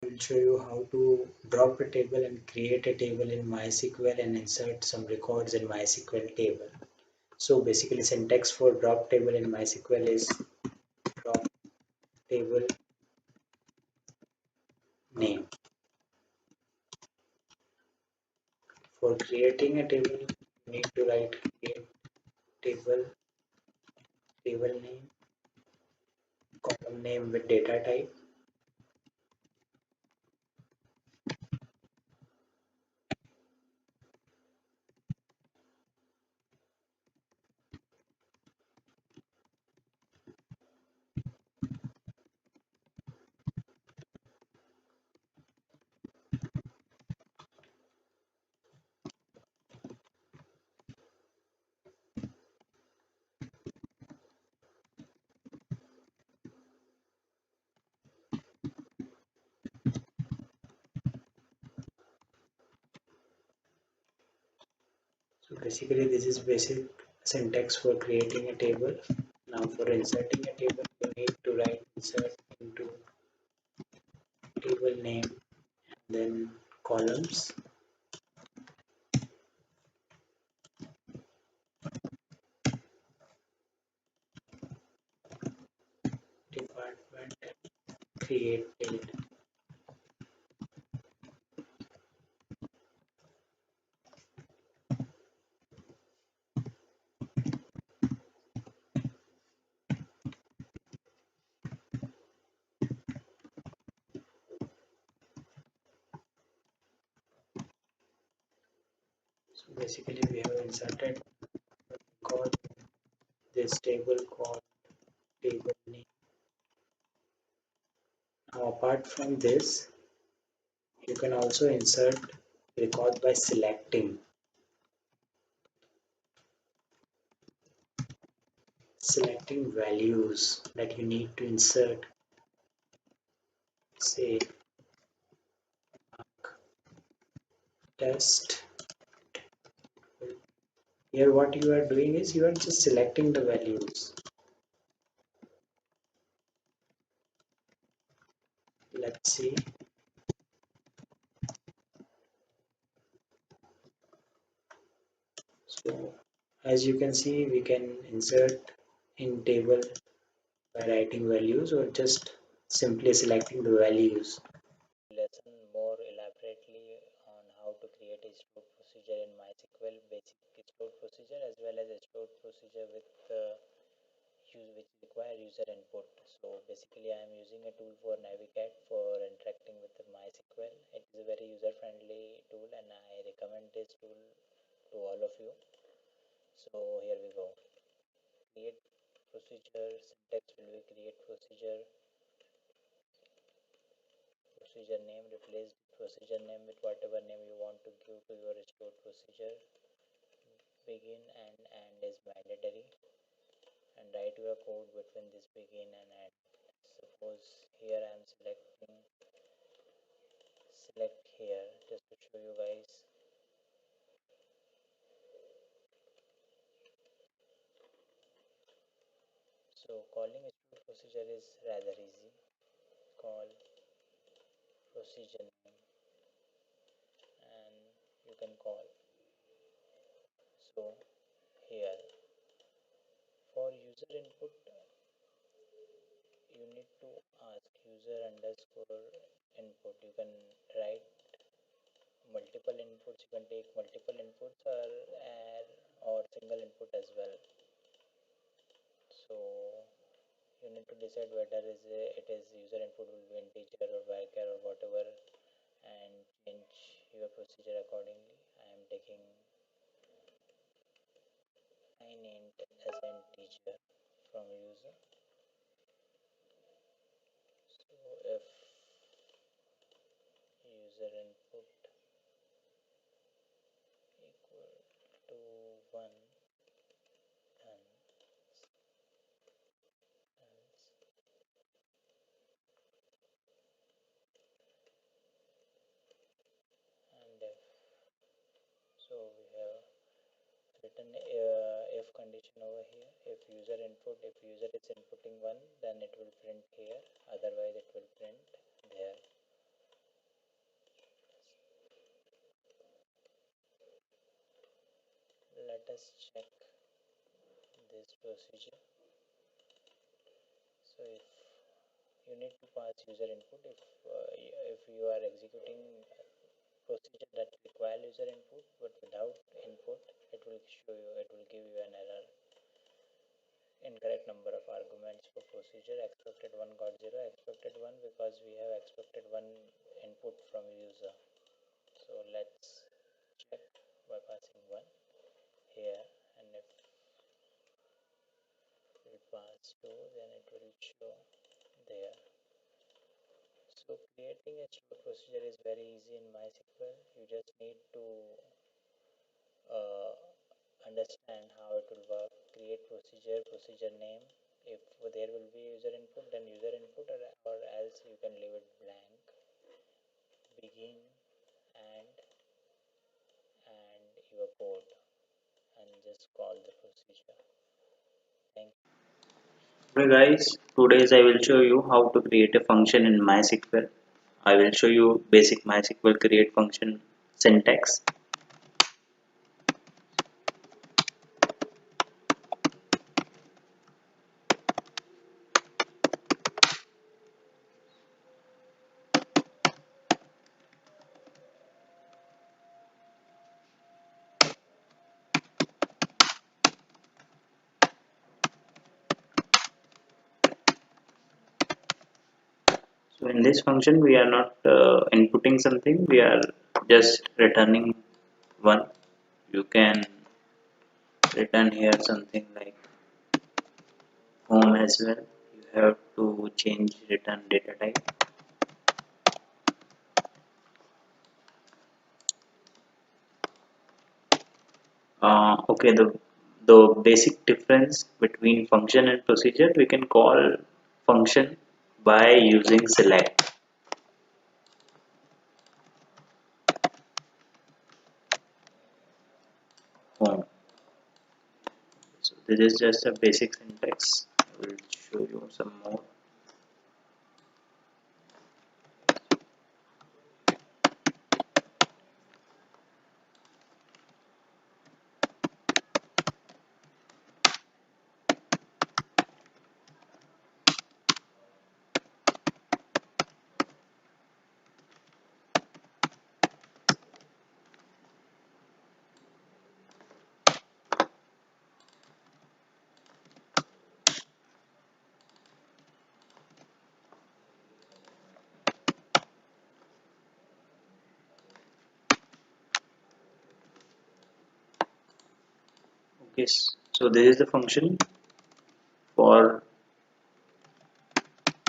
will show you how to drop a table and create a table in MySQL and insert some records in MySQL table. So basically syntax for drop table in MySQL is drop table name. For creating a table, you need to write create table, table name, column name with data type. So basically this is basic syntax for creating a table. Now for inserting a table, you need to write insert into table name and then columns, department, created. So basically we have inserted record this table called table name. Now apart from this, you can also insert record by selecting values that you need to insert. Say test. Here what you are doing is you are just selecting the values. Let's see. So as you can see, we can insert in table by writing values or just simply selecting the values. Lesson more elaborately on how to create a stored procedure in MySQL, basic stored procedure as well as a stored procedure with which require user input. So basically I am using a tool for Navicat for interacting with the MySQL. It is a very user friendly tool and I recommend this tool to all of you. So here we go. Create procedure, syntax will be create procedure, procedure name, replace procedure name with whatever name you want to give to your stored procedure. Begin and end is mandatory and write your code between this begin and end. Suppose here I am select here just to show you guys. So calling a stored procedure is rather easy. Call procedure name and you can call. So here for user input you need to ask user underscore input. You can write multiple inputs, you can take multiple inputs or add or single input as well. So you need to decide whether it is user input will be integer or varchar or whatever and change your procedure accordingly. I am taking int as an integer from user. So if user input equal to 1, then else and so we have written if condition over here. If user is inputting 1, then it will print here, otherwise it will print there. let's check this procedure. So if you need to pass user input, if you are executing procedure that require user input but without input, it will show you, it will give you an error. Incorrect number of arguments for procedure, expected one got 0, expected 1 because we have expected one input from user. So let's check by passing 1 here, and if we pass 2, then it will show there. So creating a stored procedure is very easy in MySQL. You just need to uh, understand how it will work. Create procedure, procedure name. If there will be user input, then user input, or else you can leave it blank. Begin and your code, and just call the procedure. Thank you. Hey guys, today I will show you how to create a function in MySQL. I will show you basic MySQL create function syntax. So in this function we are not inputting something, we are just returning one. You can return here something like home as well. You have to change return data type. Okay, the basic difference between function and procedure, we can call function by using select home. So this is just a basic syntax. I will show you some more. Okay, so this is the function for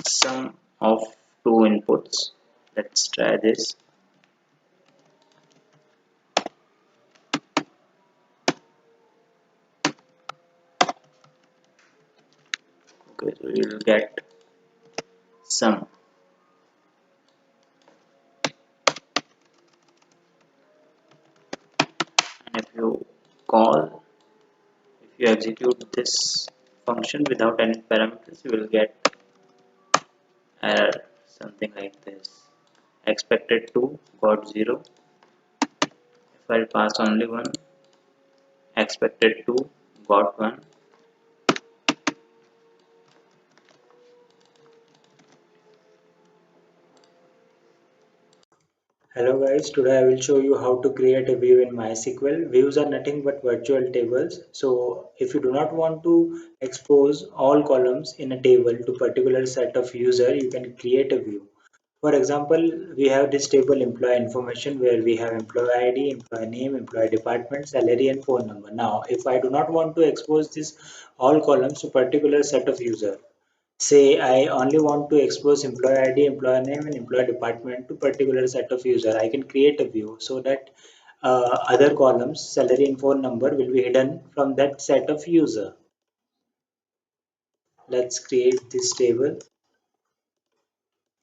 sum of two inputs. Let's try this. Okay, so we will get sum. And if you call, if you execute this function without any parameters, you will get error something like this. Expected 2 got 0. If I pass only 1, expected 2 got 1. Hello guys, today I will show you how to create a view in MySQL. Views are nothing but virtual tables. So if you do not want to expose all columns in a table to particular set of user, you can create a view. For example, we have this table employee information where we have employee ID, employee name, employee department, salary and phone number. Now, if I do not want to expose this all columns to particular set of user, say I only want to expose employee ID, employee name, and employee department to particular set of user. I can create a view so that other columns, salary and phone number, will be hidden from that set of user. Let's create this table,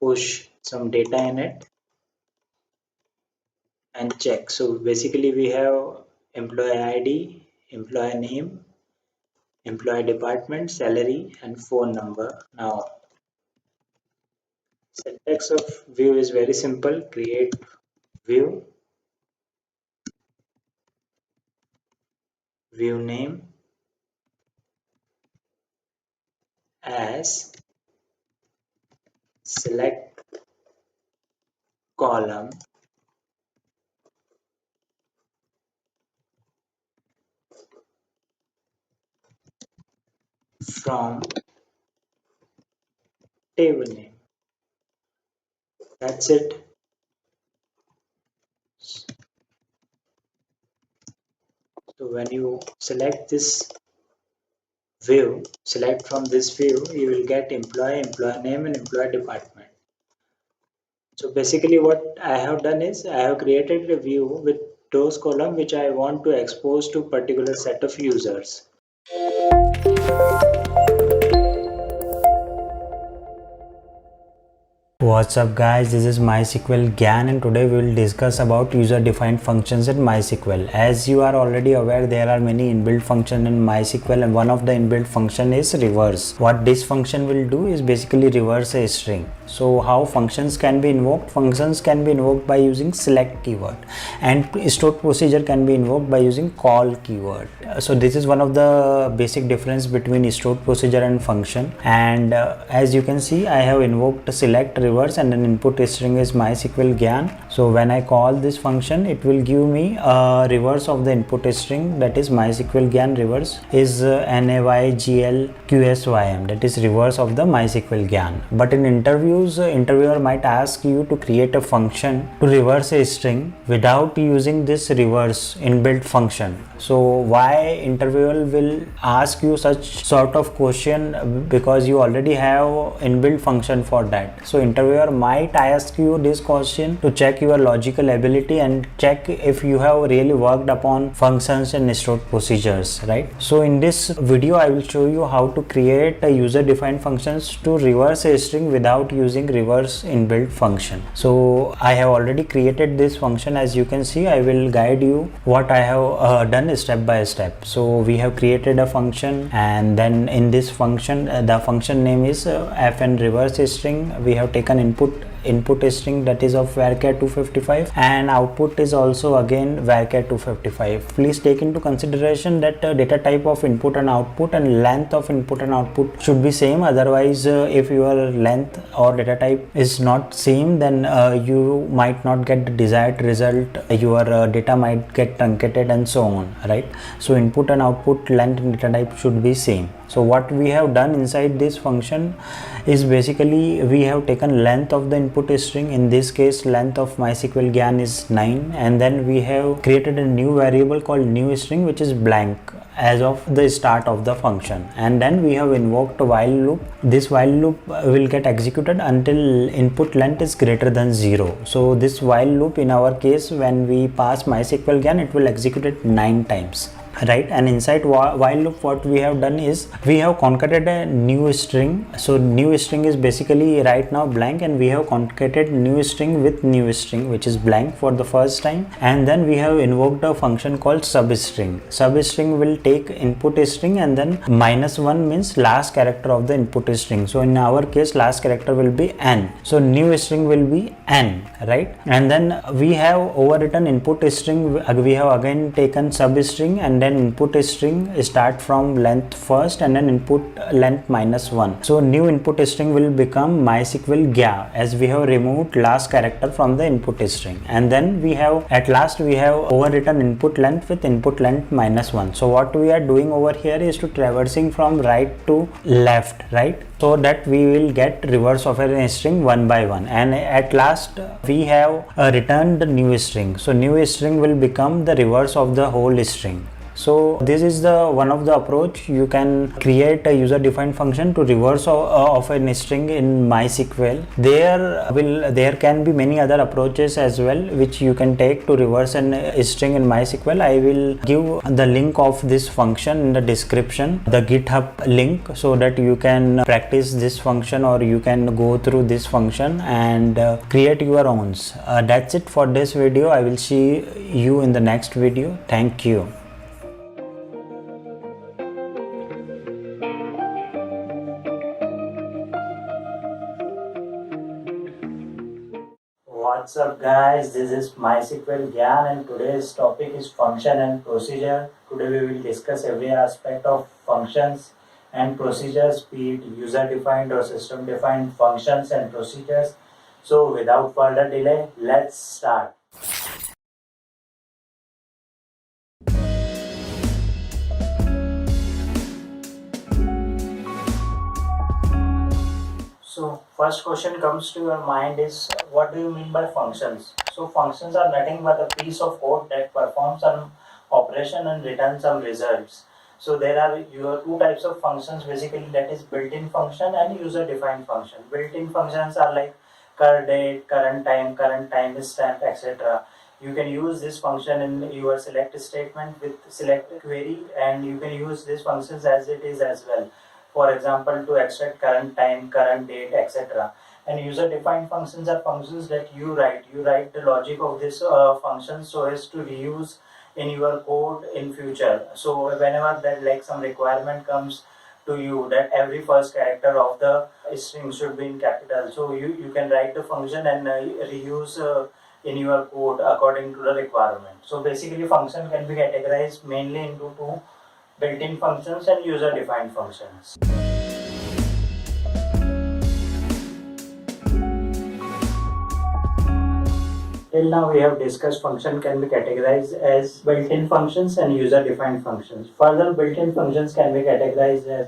push some data in it, and check. So basically, we have employee ID, employee name, employee department, salary, and phone number. Now, syntax of view is very simple. Create view. view name as select column from table name. That's it. So when you select this view, select from this view, you will get employee, employer name, and employer department. So basically what I have done is I have created a view with those column which I want to expose to particular set of users. What's up guys, this is MySQL Gyan and today we will discuss about user defined functions in MySQL. As you are already aware, there are many inbuilt functions in MySQL and one of the inbuilt function is reverse. What this function will do is basically reverse a string. So how functions can be invoked? Functions can be invoked by using select keyword and stored procedure can be invoked by using call keyword. So this is one of the basic difference between stored procedure and function, and as you can see I have invoked select reverse and an input string is MySQL Gyan. So when I call this function, it will give me a reverse of the input string, that is MySQL Gyan reverse is NAYGLQSYM, that is reverse of the MySQL Gyan. But in interviews, interviewer might ask you to create a function to reverse a string without using this reverse inbuilt function. So why interviewer will ask you such sort of question? Because you already have inbuilt function for that. So interviewer might ask you this question to check your logical ability and check if you have really worked upon functions and stored procedures, right? So in this video I will show you how to create a user defined functions to reverse a string without using reverse inbuilt function. So I have already created this function. As you can see, I will guide you what I have done step by step. So we have created a function, and then in this function the function name is fn reverse string. We have taken input string, that is of varchar 255, and output is also again varchar 255. Please take into consideration that data type of input and output and length of input and output should be same. Otherwise if your length or data type is not same, then you might not get the desired result. Your data might get truncated and so on, right? So input and output length and data type should be same. So what we have done inside this function is basically we have taken length of the input string. In this case length of MySQL Gyan is 9, and then we have created a new variable called new string which is blank as of the start of the function, and then we have invoked a while loop. This while loop will get executed until input length is greater than 0. So this while loop, in our case when we pass MySQL Gyan, it will execute it 9 times, right? And inside while loop what we have done is we have concatenated a new string. So new string is basically right now blank, and we have concatenated new string with new string which is blank for the first time, and then we have invoked a function called substring. Substring will take input string and then -1 means last character of the input string. So in our case last character will be n, so new string will be n, right? And then we have overwritten input string. We have again taken substring, and then input string start from length first and then input length -1. So new input string will become MySQL Gyan, as we have removed last character from the input string. And then we have at last we have overwritten input length with input length -1. So what we are doing over here is to traversing from right to left, right? So that we will get reverse of a string one by one, and at last we have returned the new string. So new string will become the reverse of the whole string. So this is the one of the approach. You can create a user defined function to reverse of a string in MySQL. There can be many other approaches as well which you can take to reverse a string in MySQL. I will give the link of this function in the description, the GitHub link, so that you can practice this function or you can go through this function and create your own. That's it for this video. I will see you in the next video. Thank you. What's What's up guys, this is MySQL Gyan and today's topic is function and procedure. Today we will discuss every aspect of functions and procedures, be it user defined or system defined functions and procedures. So without further delay, let's start. So first question comes to your mind is what do you mean by functions? So functions are nothing but a piece of code that performs an operation and returns some results. So there are your two types of functions basically, that is built-in function and user-defined function. Built-in functions are like current date, current time stamp, etc. You can use this function in your select statement with select query, and you can use these functions as it is as well. For example, to extract current time, current date, etc. And user-defined functions are functions that you write. You write the logic of this function so as to reuse in your code in future. So whenever that like some requirement comes to you that every first character of the string should be in capital, so you can write the function and reuse in your code according to the requirement. So basically function can be categorized mainly into two: built-in functions and user-defined functions. Till now we have discussed function can be categorized as built-in functions and user-defined functions. Further, built-in functions can be categorized as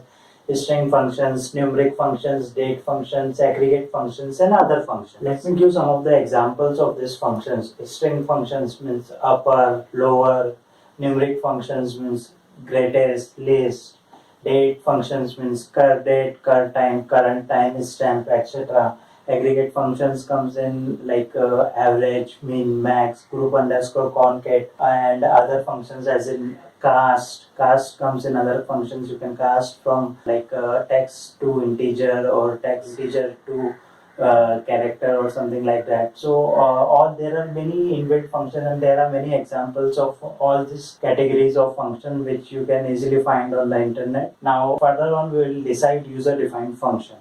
string functions, numeric functions, date functions, aggregate functions, and other functions. Let me give some of the examples of these functions. String functions means upper, lower, numeric functions means greatest, least, date functions means date, current time, stamp, etc. Aggregate functions comes in like average, mean, max, group underscore concat, and other functions as in cast. Cast comes in other functions. You can cast from like text to integer or text integer to character or something like that. So all there are many inbuilt functions and there are many examples of all these categories of function which you can easily find on the internet. Now further on we will decide user defined function.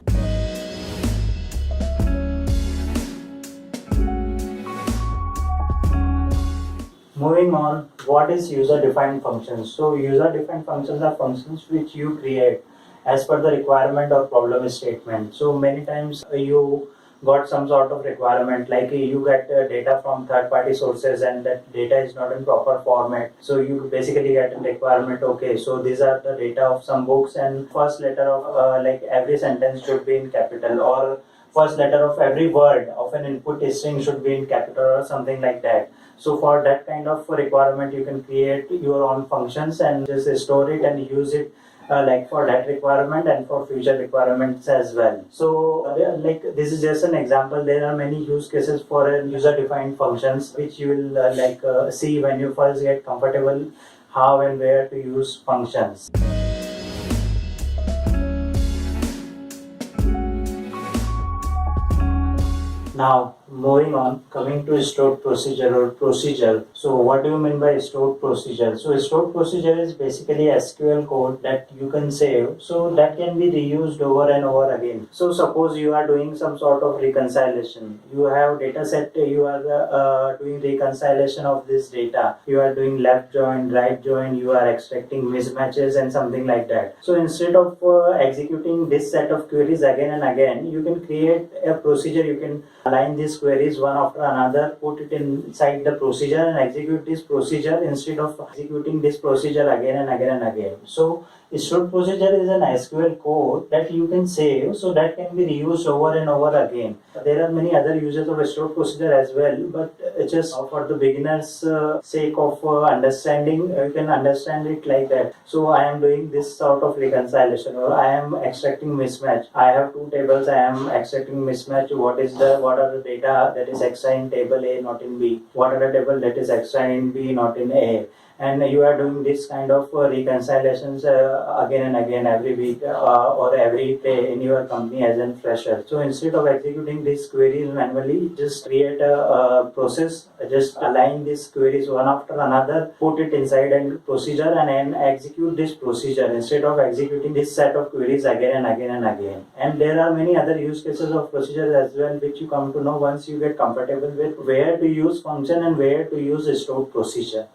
Moving on, what is user-defined functions? So user-defined functions are functions which you create as per the requirement or problem statement. So many times you got some sort of requirement, like you get data from third-party sources and that data is not in proper format. So you basically get a requirement, okay, so these are the data of some books and first letter of like every sentence should be in capital, or first letter of every word of an input string should be in capital or something like that. So for that kind of requirement, you can create your own functions and just store it and use it like for that requirement and for future requirements as well. So like this is just an example. There are many use cases for user-defined functions which you will see when you first get comfortable how and where to use functions. Now, moving on, coming to stored procedure or procedure. So, what do you mean by stored procedure? So, stored procedure is basically SQL code that you can save, so that can be reused over and over again. So, suppose you are doing some sort of reconciliation. You have data set, you are doing reconciliation of this data. You are doing left join, right join, you are extracting mismatches and something like that. So, instead of executing this set of queries again and again, you can create a procedure. You can align these queries one after another, put it inside the procedure and execute this procedure instead of executing this procedure again and again and again. So stored procedure is an SQL code that you can save, so that can be reused over and over again. There are many other uses of stored procedure as well, but just for the beginners sake of understanding, you can understand it like that. So I am doing this sort of reconciliation, or I am extracting mismatch. I have two tables, I am extracting mismatch. What are the data that is extra in table A, not in B? What are the table that is extra in B, not in A? and you are doing this kind of reconciliations again and again every week or every day in your company as a fresher. So instead of executing these queries manually, just create a process, just align these queries one after another, put it inside a procedure, and then execute this procedure instead of executing this set of queries again and again and again. And there are many other use cases of procedures as well, which you come to know once you get comfortable with where to use function and where to use a stored procedure.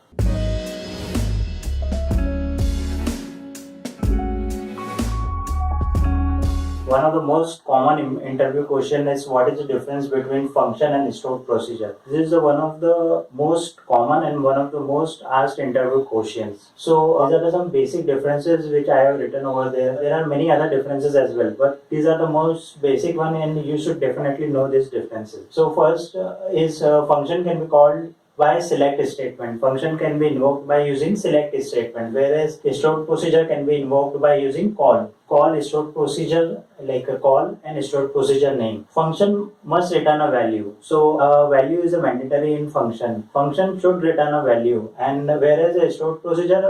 One of the most common interview question is what is the difference between function and stored procedure. This is one of the most common and one of the most asked interview questions. So these are some basic differences which I have written over there. There are many other differences as well, but these are the most basic one, and you should definitely know these differences. So first is function can be called by select statement. Function can be invoked by using select statement, whereas stored procedure can be invoked by using call. Call stored procedure like a call and stored procedure name. Function must return a value. So value is a mandatory in function. Function should return a value, and whereas a stored procedure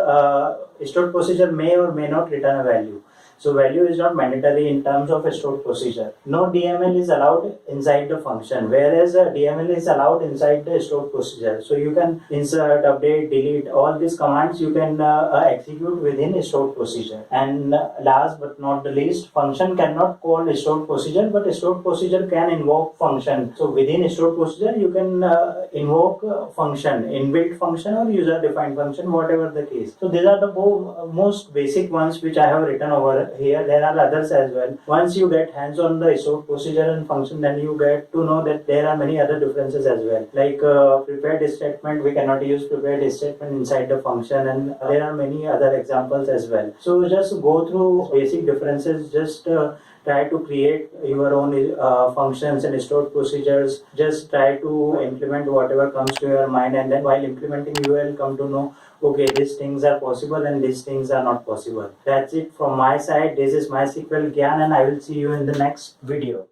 may or may not return a value. So value is not mandatory in terms of a stored procedure. No DML is allowed inside the function, whereas a DML is allowed inside the stored procedure. So you can insert, update, delete, all these commands you can execute within a stored procedure. And last but not the least, function cannot call a stored procedure, but a stored procedure can invoke function. So within a stored procedure, you can invoke function, inbuilt function or user-defined function, whatever the case. So these are the most basic ones which I have written over here. There are others as well. Once you get hands on the stored procedure and function, then you get to know that there are many other differences as well. Like prepared statement, we cannot use prepared statement inside the function, and there are many other examples as well. So just go through basic differences. Just try to create your own functions and stored procedures. Just try to implement whatever comes to your mind, and then while implementing you will come to know, okay, these things are possible and these things are not possible. That's it from my side. This is MySQL Gyan, and I will see you in the next video.